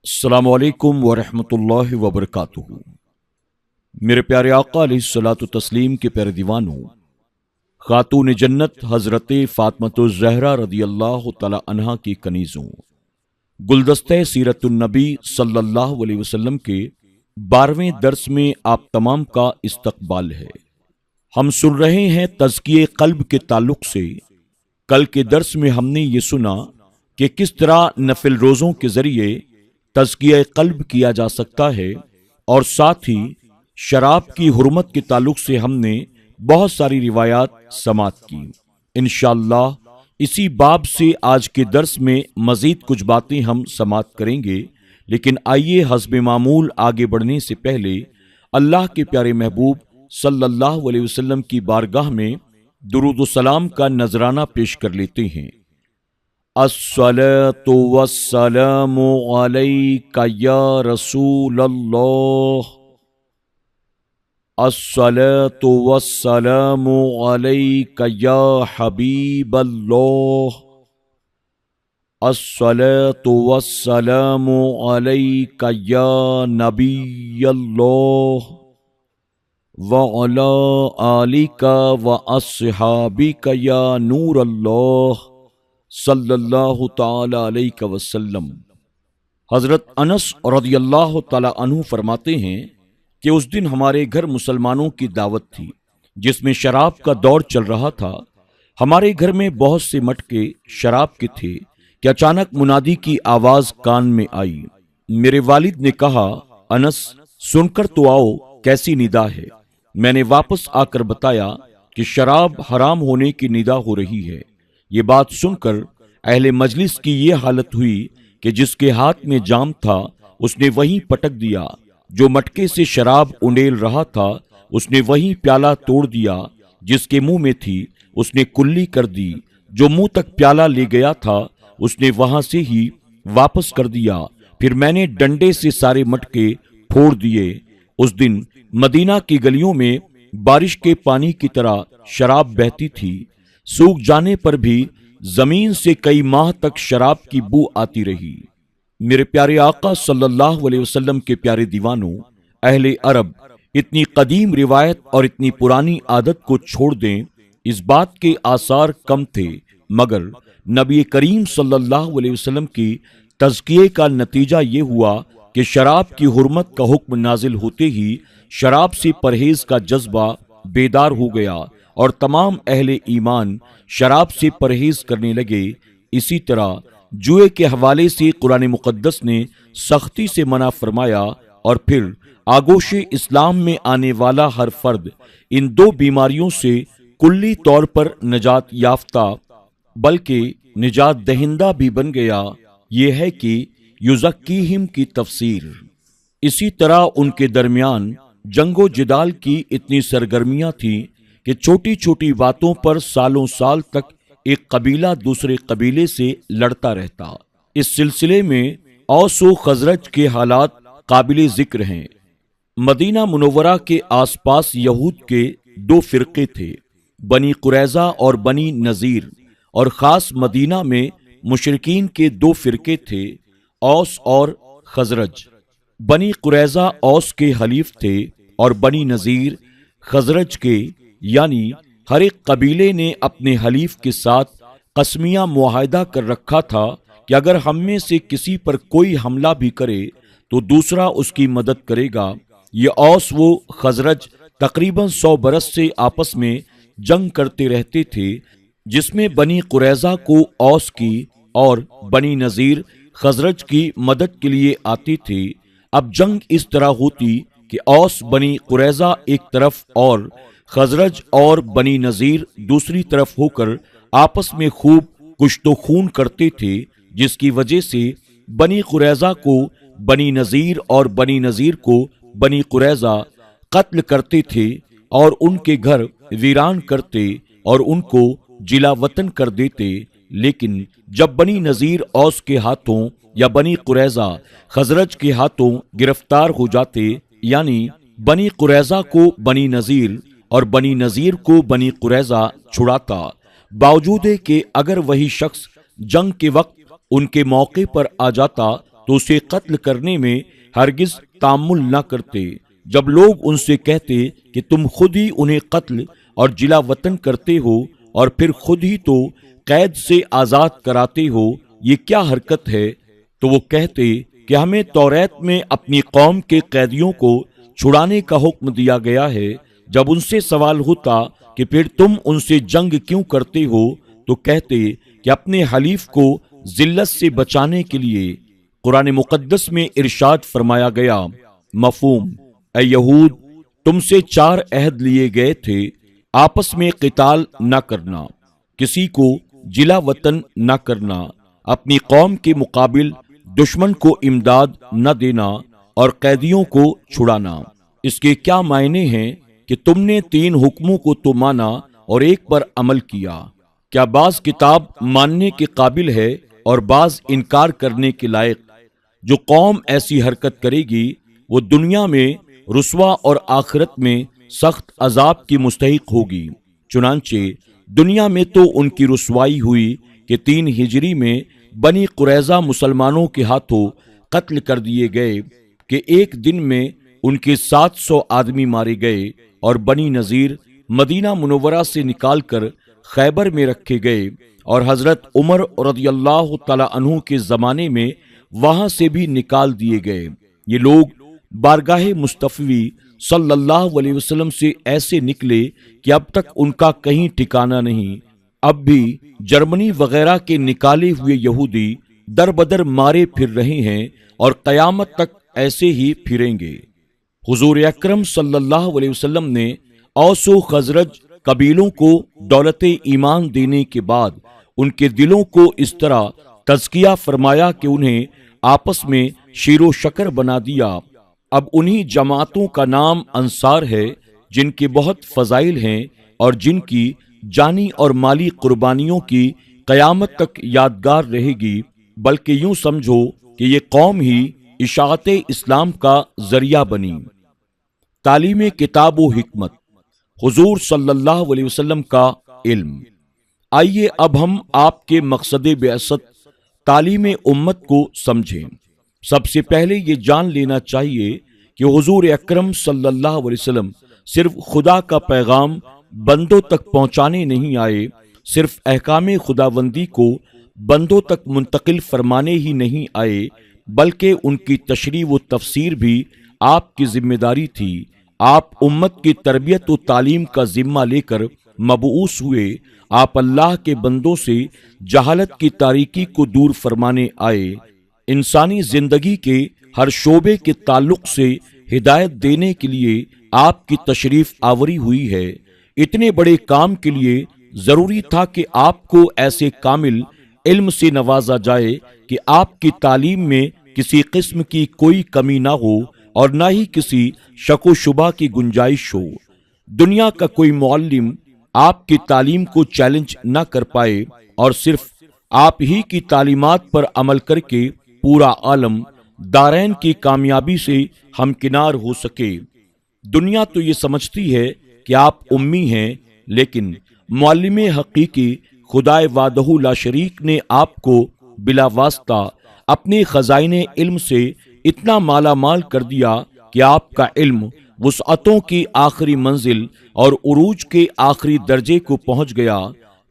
السلام علیکم ورحمۃ اللہ وبرکاتہ۔ میرے پیارے آقا علیہ الصلوۃ والتسلیم کے پیارے دیوانوں، خاتون جنت حضرت فاطمۃ الزہرا رضی اللہ تعالی عنہا کی کنیزوں، گلدستہ سیرت النبی صلی اللہ علیہ وسلم کے 12ویں درس میں آپ تمام کا استقبال ہے۔ ہم سن رہے ہیں تزکیہ قلب کے تعلق سے۔ کل کے درس میں ہم نے یہ سنا کہ کس طرح نفل روزوں کے ذریعے تزکیہ قلب کیا جا سکتا ہے، اور ساتھ ہی شراب کی حرمت کے تعلق سے ہم نے بہت ساری روایات سماعت کی۔ انشاءاللہ اسی باب سے آج کے درس میں مزید کچھ باتیں ہم سماعت کریں گے، لیکن آئیے حسب معمول آگے بڑھنے سے پہلے اللہ کے پیارے محبوب صلی اللہ علیہ وسلم کی بارگاہ میں درود و سلام کا نذرانہ پیش کر لیتے ہیں۔ الصلاۃ والسلام علیک یا رسول اللہ، الصلاۃ والسلام علیک یا حبیب اللہ، الصلاۃ والسلام علیک یا نبی اللہ، وعلی آلک واصحابک یا نور اللہ صلی اللہ تعالی علیہ وسلم۔ حضرت انس رضی اللہ تعالی عنہ فرماتے ہیں کہ اس دن ہمارے گھر مسلمانوں کی دعوت تھی جس میں شراب کا دور چل رہا تھا۔ ہمارے گھر میں بہت سے مٹکے شراب کے تھے کہ اچانک منادی کی آواز کان میں آئی۔ میرے والد نے کہا، انس سن کر تو آؤ، کیسی ندا ہے؟ میں نے واپس آ کر بتایا کہ شراب حرام ہونے کی ندا ہو رہی ہے۔ یہ بات سن کر اہل مجلس کی یہ حالت ہوئی کہ جس کے ہاتھ میں جام تھا اس نے وہیں پٹک دیا، جو مٹکے سے شراب انڈیل رہا تھا اس نے وہیں پیالہ توڑ دیا، جس کے منہ میں تھی اس نے کلی کر دی، جو منہ تک پیالہ لے گیا تھا اس نے وہاں سے ہی واپس کر دیا۔ پھر میں نے ڈنڈے سے سارے مٹکے پھوڑ دیے۔ اس دن مدینہ کی گلیوں میں بارش کے پانی کی طرح شراب بہتی تھی، سوکھ جانے پر بھی زمین سے کئی ماہ تک شراب کی بو آتی رہی۔ میرے پیارے آقا صلی اللہ علیہ وسلم کے پیارے دیوانوں، اہل عرب اتنی قدیم روایت اور اتنی پرانی عادت کو چھوڑ دیں، اس بات کے آثار کم تھے، مگر نبی کریم صلی اللہ علیہ وسلم کی تزکیے کا نتیجہ یہ ہوا کہ شراب کی حرمت کا حکم نازل ہوتے ہی شراب سے پرہیز کا جذبہ بیدار ہو گیا اور تمام اہل ایمان شراب سے پرہیز کرنے لگے۔ اسی طرح جوئے کے حوالے سے قرآن مقدس نے سختی سے منع فرمایا، اور پھر آگوش اسلام میں آنے والا ہر فرد ان دو بیماریوں سے کلی طور پر نجات یافتہ بلکہ نجات دہندہ بھی بن گیا۔ یہ ہے کہ یزکیہم کی تفسیر۔ اسی طرح ان کے درمیان جنگ و جدال کی اتنی سرگرمیاں تھیں کہ چھوٹی چھوٹی باتوں پر سالوں سال تک ایک قبیلہ دوسرے قبیلے سے لڑتا رہتا۔ اس سلسلے میں اوس و خزرج کے حالات قابل ذکر ہیں۔ مدینہ منورہ کے آس پاس یہود کے دو فرقے تھے، بنی قریظہ اور بنی نذیر، اور خاص مدینہ میں مشرکین کے دو فرقے تھے، اوس اور خزرج۔ بنی قریظہ اوس کے حلیف تھے اور بنی نذیر خزرج کے، یعنی ہر ایک قبیلے نے اپنے حلیف کے ساتھ قسمیہ معاہدہ کر رکھا تھا کہ اگر ہم میں سے کسی پر کوئی حملہ بھی کرے تو دوسرا اس کی مدد کرے گا۔ یہ اوس و خزرج تقریباً 100 برس سے آپس میں جنگ کرتے رہتے تھے، جس میں بنی قریظہ کو اوس کی اور بنی نذیر خزرج کی مدد کے لیے آتے تھے۔ اب جنگ اس طرح ہوتی کہ اوس بنی قریظہ ایک طرف اور خزرج اور بنی نذیر دوسری طرف ہو کر آپس میں خوب کشت و خون کرتے تھے، جس کی وجہ سے بنی قریظہ کو بنی نذیر اور بنی نذیر کو بنی قریظہ قتل کرتے تھے اور ان کے گھر ویران کرتے اور ان کو جلا وطن کر دیتے۔ لیکن جب بنی نذیر اوس کے ہاتھوں یا بنی قریظہ خزرج کے ہاتھوں گرفتار ہو جاتے، یعنی بنی قریظہ کو بنی نذیر اور بنی نذیر کو بنی قریظہ چھڑاتا، باوجود کہ اگر وہی شخص جنگ کے وقت ان کے موقع پر آ جاتا تو اسے قتل کرنے میں ہرگز تامل نہ کرتے۔ جب لوگ ان سے کہتے کہ تم خود ہی انہیں قتل اور جلا وطن کرتے ہو اور پھر خود ہی تو قید سے آزاد کراتے ہو، یہ کیا حرکت ہے؟ تو وہ کہتے کہ ہمیں توریت میں اپنی قوم کے قیدیوں کو چھڑانے کا حکم دیا گیا ہے۔ جب ان سے سوال ہوتا کہ پھر تم ان سے جنگ کیوں کرتے ہو، تو کہتے کہ اپنے حلیف کو ذلت سے بچانے کے لیے۔ قرآن مقدس میں ارشاد فرمایا گیا، مفہوم: اے یہود، تم سے 4 عہد لیے گئے تھے، آپس میں قتال نہ کرنا، کسی کو جلا وطن نہ کرنا، اپنی قوم کے مقابل دشمن کو امداد نہ دینا اور قیدیوں کو چھڑانا۔ اس کے کیا معنی ہیں کہ تم نے 3 حکموں کو تو مانا اور ایک پر عمل کیا؟ کیا بعض کتاب ماننے کے قابل ہے اور بعض انکار کرنے کے لائق؟ جو قوم ایسی حرکت کرے گی وہ دنیا میں رسوا اور آخرت میں سخت عذاب کی مستحق ہوگی۔ چنانچہ دنیا میں تو ان کی رسوائی ہوئی کہ 3 ہجری میں بنی قریظہ مسلمانوں کے ہاتھوں قتل کر دیے گئے کہ ایک دن میں ان کے 700 آدمی مارے گئے، اور بنی نذیر مدینہ منورہ سے نکال کر خیبر میں رکھے گئے، اور حضرت عمر رضی اللہ تعالی عنہ کے زمانے میں وہاں سے بھی نکال دیے گئے۔ یہ لوگ بارگاہ مصطفی صلی اللہ علیہ وسلم سے ایسے نکلے کہ اب تک ان کا کہیں ٹھکانہ نہیں۔ اب بھی جرمنی وغیرہ کے نکالے ہوئے یہودی در بدر مارے پھر رہے ہیں اور قیامت تک ایسے ہی پھریں گے۔ حضور اکرم صلی اللہ علیہ وسلم نے اوس و خزرج قبیلوں کو دولت ایمان دینے کے بعد ان کے دلوں کو اس طرح تزکیہ فرمایا کہ انہیں آپس میں شیر و شکر بنا دیا۔ اب انہی جماعتوں کا نام انصار ہے جن کے بہت فضائل ہیں اور جن کی جانی اور مالی قربانیوں کی قیامت تک یادگار رہے گی، بلکہ یوں سمجھو کہ یہ قوم ہی اشاعت اسلام کا ذریعہ بنی۔ تعلیم کتاب و حکمت، حضور صلی اللہ علیہ وسلم کا علم۔ آئیے اب ہم آپ کے مقصد بعثت تعلیم امت کو سمجھیں۔ سب سے پہلے یہ جان لینا چاہیے کہ حضور اکرم صلی اللہ علیہ وسلم صرف خدا کا پیغام بندوں تک پہنچانے نہیں آئے، صرف احکام خداوندی کو بندوں تک منتقل فرمانے ہی نہیں آئے، بلکہ ان کی تشریح و تفسیر بھی آپ کی ذمہ داری تھی۔ آپ امت کی تربیت و تعلیم کا ذمہ لے کر مبعوث ہوئے۔ آپ اللہ کے بندوں سے جہالت کی تاریکی کو دور فرمانے آئے۔ انسانی زندگی کے ہر شعبے کے تعلق سے ہدایت دینے کے لیے آپ کی تشریف آوری ہوئی ہے۔ اتنے بڑے کام کے لیے ضروری تھا کہ آپ کو ایسے کامل علم سے نوازا جائے کہ آپ کی تعلیم میں کسی قسم کی کوئی کمی نہ ہو اور نہ ہی کسی شک و شبہ کی گنجائش ہو۔ دنیا کا کوئی معلم آپ کی تعلیم کو چیلنج نہ کر پائے اور صرف آپ ہی کی تعلیمات پر عمل کر کے پورا عالم دارین کی کامیابی سے ہمکنار ہو سکے۔ دنیا تو یہ سمجھتی ہے کہ آپ امی ہیں، لیکن معلم حقیقی خدائے وحدہ لا شریک نے آپ کو بلا واسطہ اپنے خزائن علم سے اتنا مالا مال کر دیا کہ آپ کا علم وسعتوں کی آخری منزل اور عروج کے آخری درجے کو پہنچ گیا۔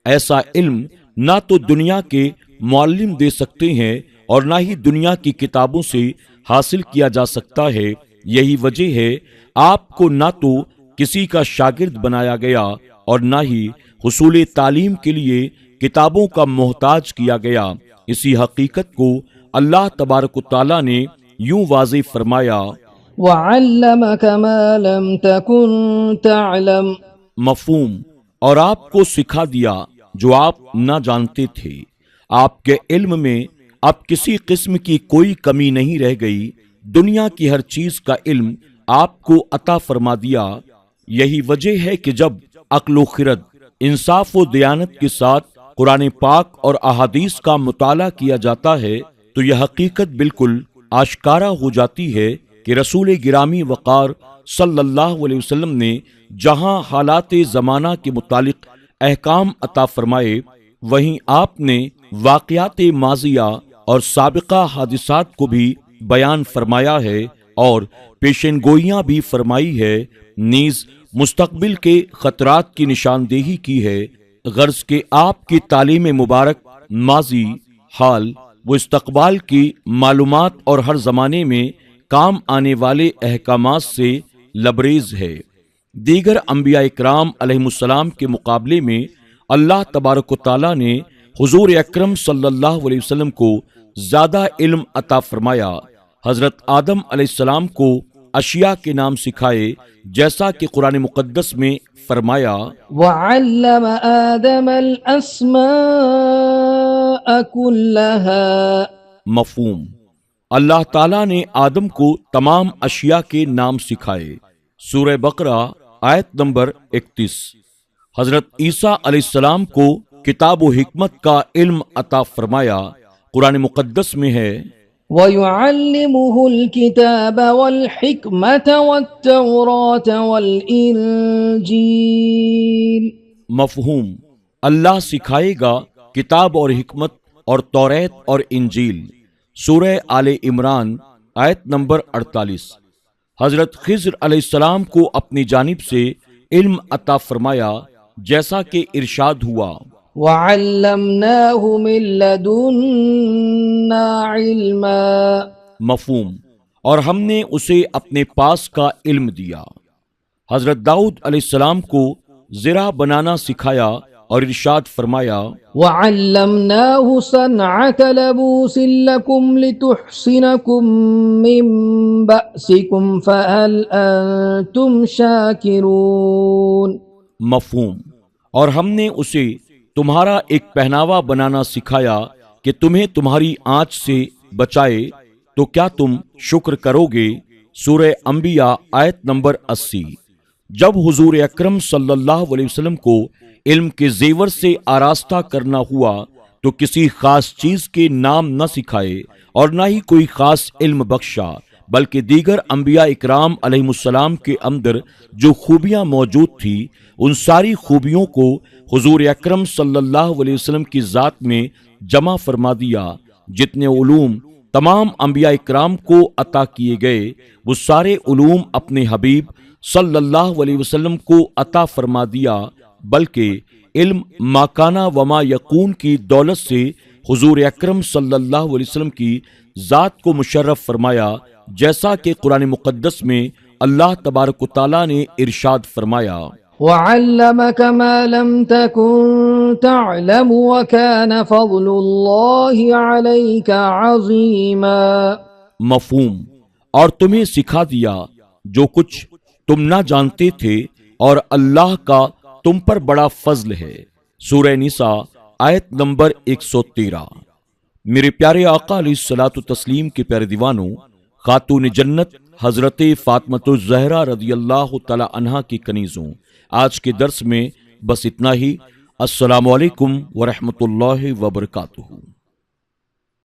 ایسا علم نہ تو دنیا کے معلم دے سکتے ہیں اور نہ ہی دنیا کی کتابوں سے حاصل کیا جا سکتا ہے۔ یہی وجہ ہے آپ کو نہ تو کسی کا شاگرد بنایا گیا اور نہ ہی حصول تعلیم کے لیے کتابوں کا محتاج کیا گیا۔ اسی حقیقت کو اللہ تبارک و تعالیٰ نے یوں واضح فرمایا، وَعَلَّمَكَ مَا لَمْ تَكُنْ تَعْلَمْ، مفہوم، اور آپ کو سکھا دیا جو آپ نہ جانتے تھے۔ آپ کے علم میں اب کسی قسم کی کوئی کمی نہیں رہ گئی۔ دنیا کی ہر چیز کا علم آپ کو عطا فرما دیا۔ یہی وجہ ہے کہ جب عقل و خرد، انصاف و دیانت کے ساتھ قرآن پاک اور احادیث کا مطالعہ کیا جاتا ہے تو یہ حقیقت بالکل آشکارا ہو جاتی ہے کہ رسول گرامی وقار صلی اللہ علیہ وسلم نے جہاں حالات زمانہ کے متعلق احکام عطا فرمائے، وہیں آپ نے واقعات ماضیہ اور سابقہ حادثات کو بھی بیان فرمایا ہے اور پیشین گوئیاں بھی فرمائی ہے، نیز مستقبل کے خطرات کی نشاندہی کی ہے، غرض کہ آپ کی تعلیم مبارک ماضی، حال و استقبال کی معلومات اور ہر زمانے میں کام آنے والے احکامات سے لبریز ہے۔ دیگر انبیاء اکرام علیہم السلام کے مقابلے میں اللہ تبارک و تعالیٰ نے حضور اکرم صلی اللہ علیہ وسلم کو زیادہ علم عطا فرمایا۔ حضرت آدم علیہ السلام کو اشیاء کے نام سکھائے، جیسا کہ قرآن مقدس میں فرمایا، وعلم آدم الأسماء كلها۔ مفہوم، اللہ تعالیٰ نے آدم کو تمام اشیاء کے نام سکھائے۔ سورہ بقرہ آیت نمبر 31۔ حضرت عیسیٰ علیہ السلام کو کتاب و حکمت کا علم عطا فرمایا۔ قرآن مقدس میں ہے، وَيُعَلِّمُهُ الْكِتَابَ وَالْحِكْمَةَ وَالتَّوْرَاةَ وَالْإِنْجِيلَ۔ مفہوم، اللہ سکھائے گا کتاب اور حکمت اور توریت اور انجیل۔ سورہ آل عمران آیت نمبر 48۔ حضرت خضر علیہ السلام کو اپنی جانب سے علم عطا فرمایا، جیسا کہ ارشاد ہوا، وَعَلَّمْنَاهُ مِن لَّدُنَّا عِلْمًا۔ مفہوم، اور ہم نے اسے اپنے پاس کا علم دیا۔ حضرت داؤد علیہ السلام کو زرہ بنانا سکھایا اور ارشاد فرمایا، وَعَلَّمْنَاهُ صَنْعَةَ لَبُوسٍ لَّكُمْ لِتُحْصِنَكُم مِّن بَأْسِكُمْ فَهَلْ أَنتُمْ شَاكِرُونَ۔ مفہوم، اور ہم نے اسے تمہارا ایک پہناوا بنانا سکھایا کہ تمہیں تمہاری آنچ سے بچائے، تو کیا تم شکر کرو گے؟ سورہ انبیاء آیت نمبر 80۔ جب حضور اکرم صلی اللہ علیہ وسلم کو علم کے زیور سے آراستہ کرنا ہوا تو کسی خاص چیز کے نام نہ سکھائے اور نہ ہی کوئی خاص علم بخشا، بلکہ دیگر انبیاء اکرام علیہم السلام کے اندر جو خوبیاں موجود تھی، ان ساری خوبیوں کو حضور اکرم صلی اللہ علیہ وسلم کی ذات میں جمع فرما دیا۔ جتنے علوم تمام انبیاء اکرام کو عطا کیے گئے، وہ سارے علوم اپنے حبیب صلی اللہ علیہ وسلم کو عطا فرما دیا، بلکہ علم ما کان و ما یکون کی دولت سے حضور اکرم صلی اللہ علیہ وسلم کی ذات کو مشرف فرمایا، جیسا کہ قرآن مقدس میں اللہ تبارک و تعالیٰ نے ارشاد فرمایا، وَعَلَّمَكَ مَا لَمْ تَكُن تَعْلَمُ وَكَانَ فَضْلُ اللَّهِ عَلَيْكَ عَظِيمًا۔ مفہوم، اور تمہیں سکھا دیا جو کچھ تم نہ جانتے تھے، اور اللہ کا تم پر بڑا فضل ہے۔ سورہ نساء آیت نمبر 113۔ میرے پیارے آقا علیہ الصلوۃ والتسلیم کے پیارے دیوانوں، خاتون جنت حضرت فاطمۃ الزہرا رضی اللہ تعالی عنہا کی کنیزوں، آج کے درس میں بس اتنا ہی۔ السلام علیکم ورحمۃ اللہ وبرکاتہ۔